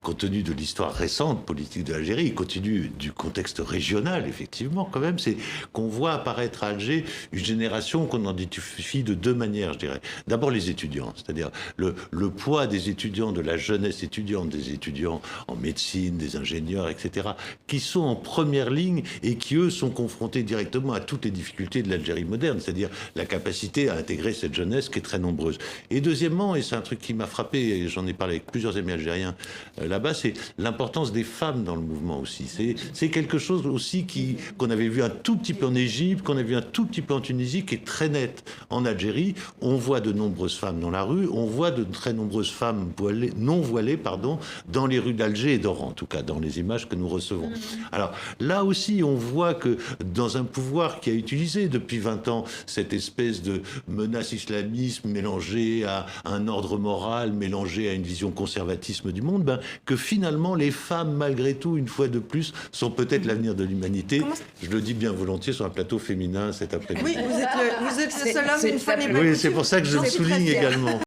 compte tenu de l'histoire récente politique de l'Algérie, compte tenu du contexte régional, effectivement, quand même, c'est qu'on voit apparaître à Alger une génération qu'on identifie de deux manières, je dirais. D'abord les étudiants, c'est-à-dire le poids des étudiants, de la jeunesse étudiante, des étudiants en médecine, des ingénieurs, etc., qui sont en première ligne et qui, eux, sont confrontés directement à toutes les difficultés de l'Algérie moderne, c'est-à-dire la capacité à intégrer cette jeunesse qui est très nombreuse. Et deuxièmement, et c'est un truc qui m'a frappé, et j'en ai parlé avec plusieurs amis algériens là-bas, c'est l'importance des femmes dans le mouvement aussi. C'est quelque chose aussi qu'on avait vu un tout petit peu en Égypte, qu'on a vu un tout petit peu en Tunisie, qui est très net en Algérie. On voit de nombreuses femmes dans la rue, on voit de très nombreuses femmes non voilées, dans les rues d'Alger et d'Oran, en tout cas, dans les images que nous recevons. Alors là aussi, on voit que dans un pouvoir qui a utilisé depuis 20 ans cette espèce de menace islamisme mélangée à un ordre moral, mélangée à une vision conservatisme du monde, que finalement les femmes, malgré tout, une fois de plus, sont peut-être l'avenir de l'humanité. Je le dis bien volontiers sur un plateau féminin cet après-midi. Oui, vous êtes le seul homme, une femme et Oui, c'est pour ça que je le souligne également.